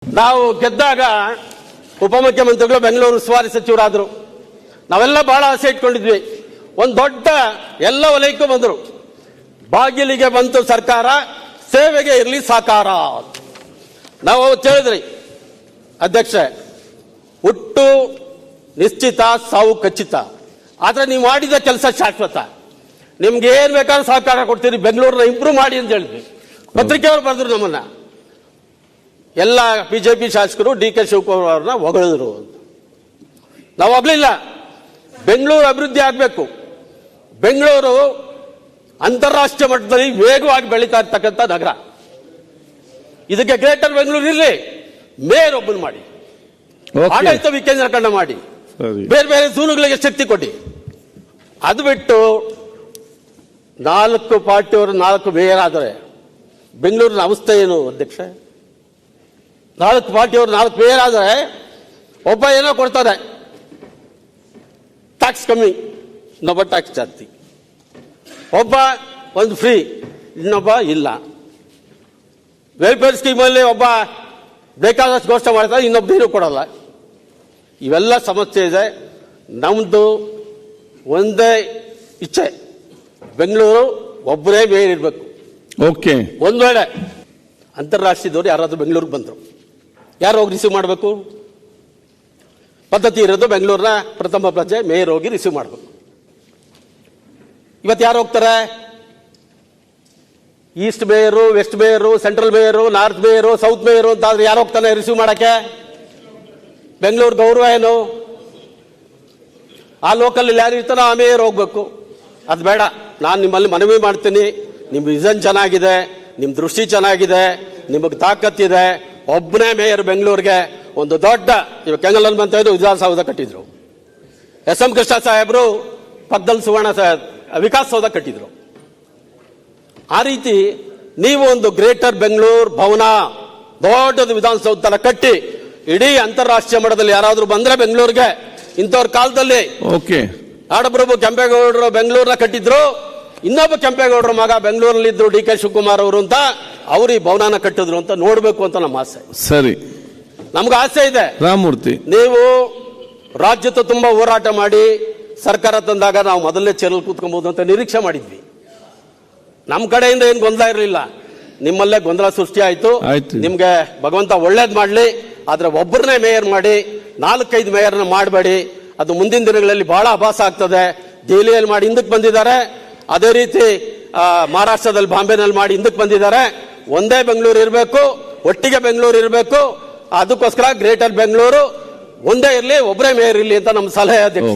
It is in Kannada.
ನಾವು ಗೆದ್ದಾಗ ಉಪಮುಖ್ಯಮಂತ್ರಿಗಳು ಬೆಂಗಳೂರು ಉಸ್ತುವಾರಿ ಸಚಿವರಾದರು. ನಾವೆಲ್ಲ ಬಹಳ ಆಸೆ ಇಟ್ಕೊಂಡಿದ್ವಿ. ಒಂದು ದೊಡ್ಡ ಎಲ್ಲ ವಲಯಕ್ಕೂ ಬಂದರು. ಬಾಗಿಲಿಗೆ ಬಂತು ಸರ್ಕಾರ, ಸೇವೆಗೆ ಇರಲಿ ಸಾಕಾರ. ನಾವು ಹೇಳಿದ್ರಿ, ಅಧ್ಯಕ್ಷ, ಹುಟ್ಟು ನಿಶ್ಚಿತ, ಸಾವು ಖಚಿತ. ಆದ್ರೆ ನೀವು ಮಾಡಿದ ಕೆಲಸ ಶಾಶ್ವತ. ನಿಮ್ಗೆ ಏನ್ ಬೇಕಾದ್ರೂ ಸಹಕಾರ ಕೊಡ್ತೀರಿ, ಬೆಂಗಳೂರನ್ನ ಇಂಪ್ರೂವ್ ಮಾಡಿ ಅಂತ ಹೇಳಿದ್ವಿ. ಪತ್ರಿಕೆಯವರು ಬರೆದ್ರು ನಮ್ಮನ್ನ. ಎಲ್ಲ ಬಿಜೆಪಿ ಶಾಸಕರು ಡಿ ಕೆ ಶಿವಕುಮಾರ್ ಅವ್ರನ್ನ ಹೊಗಳಿದ್ರು. ನಾವು ಹೋಗ್ಲಿಲ್ಲ. ಬೆಂಗಳೂರು ಅಭಿವೃದ್ಧಿ ಆಗಬೇಕು. ಬೆಂಗಳೂರು ಅಂತಾರಾಷ್ಟ್ರೀಯ ಮಟ್ಟದಲ್ಲಿ ವೇಗವಾಗಿ ಬೆಳೀತಾ ಇರ್ತಕ್ಕಂಥ ನಗರ. ಇದಕ್ಕೆ ಗ್ರೇಟರ್ ಬೆಂಗಳೂರು ಇರಲಿ, ಮೇಯರ್ ಒಬ್ಬನು ಮಾಡಿ, ಆಡಳಿತ ವಿಕೇಂದ್ರೀಕರಣ ಮಾಡಿ, ಬೇರೆ ಬೇರೆ ಝೋನುಗಳಿಗೆ ಶಕ್ತಿ ಕೊಡಿ. ಅದು ಬಿಟ್ಟು 4 ಪಾರ್ಟಿಯವರು 4 ಮೇಯರ್ ಆದರೆ ಬೆಂಗಳೂರಿನ ಅವಸ್ಥೆ ಏನು ಅಧ್ಯಕ್ಷ? 4 ಪಾರ್ಟಿಯವರು 4 ಮೇಯರ್ ಆದರೆ ಒಬ್ಬ ಏನೋ ಕೊಡ್ತಾರೆ, ಟ್ಯಾಕ್ಸ್ ಕಮ್ಮಿ, ಇನ್ನೊಬ್ಬ ಟ್ಯಾಕ್ಸ್ ಜಾಸ್ತಿ. ಒಬ್ಬ ಒಂದು ಫ್ರೀ, ಇನ್ನೊಬ್ಬ ಇಲ್ಲ. ವೆಲ್ಫೇರ್ ಸ್ಕೀಮಲ್ಲಿ ಒಬ್ಬ ಬೇಕಾದಷ್ಟು ಘೋಷಣೆ ಮಾಡ್ತಾರೆ, ಇನ್ನೊಬ್ಬ ನೀರು ಕೊಡಲ್ಲ. ಇವೆಲ್ಲ ಸಮಸ್ಯೆ ಇದೆ. ನಮ್ದು ಒಂದೇ ಇಚ್ಛೆ, ಬೆಂಗಳೂರು ಒಬ್ಬರೇ ಮೇಯರ್ ಇರಬೇಕು. ಓಕೆ. ಒಂದು ವೇಳೆ ಅಂತಾರಾಷ್ಟ್ರೀಯದವರು ಯಾರಾದ್ರೂ ಬೆಂಗಳೂರಿಗೆ ಬಂದರು, ಯಾರು ಹೋಗಿ ರಿಸೀವ್ ಮಾಡಬೇಕು? ಪದ್ಧತಿ ಇರೋದು ಬೆಂಗಳೂರಿನ ಪ್ರಥಮ ಪ್ರಜೆ ಮೇಯರ್ ಹೋಗಿ ರಿಸೀವ್ ಮಾಡಬೇಕು. ಇವತ್ತು ಯಾರು ಹೋಗ್ತಾರೆ? East mayor, west mayor, central mayor, north mayor, south mayor ಅಂತ ಆದ್ರೆ ಯಾರು ಹೋಗ್ತಾನೆ ರಿಸೀವ್ ಮಾಡಕ್ಕೆ? ಬೆಂಗಳೂರು ಗೌರವ ಏನು? ಆ ಲೋಕಲ್ ಯಾರು ಇರ್ತಾನೋ ಆ ಮೇಯರ್ ಹೋಗ್ಬೇಕು. ಅದು ಬೇಡ. ನಾನು ನಿಮ್ಮಲ್ಲಿ ಮನವಿ ಮಾಡ್ತೀನಿ, ನಿಮ್ಮ ವಿಷನ್ ಚೆನ್ನಾಗಿದೆ, ನಿಮ್ಮ ದೃಷ್ಟಿ ಚೆನ್ನಾಗಿದೆ, ನಿಮಗೆ ತಾಕತ್ತಿದೆ. ಒಬ್ಬನೇ ಮೇಯರ್ ಬೆಂಗಳೂರಿಗೆ ಒಂದು ದೊಡ್ಡ, ಇವಾಗ ಕೆಂಗಲ್ ಬಂತ ವಿಧಾನಸೌಧ ಕಟ್ಟಿದ್ರು. ಎಸ್.ಎಂ. ಕೃಷ್ಣ ಸಾಹೇಬರು ಪಕ್ಕದಲ್ಲಿ ಸುವರ್ಣ ವಿಕಾಸಸೌಧ ಕಟ್ಟಿದ್ರು. ಆ ರೀತಿ ನೀವು ಒಂದು ಗ್ರೇಟರ್ ಬೆಂಗಳೂರು ಭವನ, ದೊಡ್ಡದು ವಿಧಾನಸೌಧ ತರ ಕಟ್ಟಿ, ಇಡೀ ಅಂತಾರಾಷ್ಟ್ರೀಯ ಮಟ್ಟದಲ್ಲಿ ಯಾರಾದ್ರೂ ಬಂದ್ರೆ ಬೆಂಗಳೂರಿಗೆ, ಇಂಥವ್ರ ಕಾಲದಲ್ಲಿ ಆಡಪ್ರಭು ಕೆಂಪೇಗೌಡರು ಬೆಂಗಳೂರನ್ನ ಕಟ್ಟಿದ್ರು, ಇನ್ನೊಬ್ಬ ಕೆಂಪೇಗೌಡರ ಮಗ ಬೆಂಗಳೂರಲ್ಲಿದ್ರು ಡಿ ಕೆ ಶಿವಕುಮಾರ್ ಅವರು ಅಂತ, ಅವ್ರು ಈ ಭವನನ ಕಟ್ಟಿದ್ರು ಅಂತ ನೋಡ್ಬೇಕು ಅಂತ ನಮ್ಮ ಆಸೆ. ಸರಿ, ನಮ್ಗೆ ಆಸೆ ಇದೆ. ರಾಮಮೂರ್ತಿ, ನೀವು ರಾಜ್ಯದ ತುಂಬಾ ಹೋರಾಟ ಮಾಡಿ ಸರ್ಕಾರ ತಂದಾಗ ನಾವು ಮೊದಲನೇ ಚೇರಲ್ಲಿ ಕೂತ್ಕೊಬಹುದು ಅಂತ ನಿರೀಕ್ಷೆ ಮಾಡಿದ್ವಿ. ನಮ್ಮ ಕಡೆಯಿಂದ ಏನು ಗೊಂದಲ ಇರಲಿಲ್ಲ. ನಿಮ್ಮಲ್ಲೇ ಗೊಂದಲ ಸೃಷ್ಟಿ ಆಯ್ತು. ನಿಮ್ಗೆ ಭಗವಂತ ಒಳ್ಳೇದ್ ಮಾಡ್ಲಿ. ಆದ್ರೆ ಒಬ್ಬರನ್ನೇ ಮೇಯರ್ ಮಾಡಿ, 4-5 ಮೇಯರ್ನ ಮಾಡಬೇಡಿ. ಅದು ಮುಂದಿನ ದಿನಗಳಲ್ಲಿ ಬಹಳ ಅಭಾಸ ಆಗ್ತದೆ. ದೆಹಲಿಯಲ್ಲಿ ಮಾಡಿ ಹಿಂದಕ್ಕೆ ಬಂದಿದ್ದಾರೆ, ಅದೇ ರೀತಿ ಮಹಾರಾಷ್ಟ್ರದಲ್ಲಿ ಬಾಂಬೆನಲ್ಲಿ ಮಾಡಿ ಹಿಂದಕ್ಕೆ ಬಂದಿದ್ದಾರೆ. ಒಂದೇ ಬೆಂಗಳೂರು ಇರಬೇಕು, ಒಟ್ಟಿಗೆ ಬೆಂಗಳೂರು ಇರಬೇಕು. ಅದಕ್ಕೋಸ್ಕರ ಗ್ರೇಟರ್ ಬೆಂಗಳೂರು ಒಂದೇ ಇರಲಿ, ಒಬ್ಬರೇ ಮೇಯರ್ ಇರಲಿ ಅಂತ ನಮ್ಮ ಸಲಹೆ ಅಧ್ಯಕ್ಷ.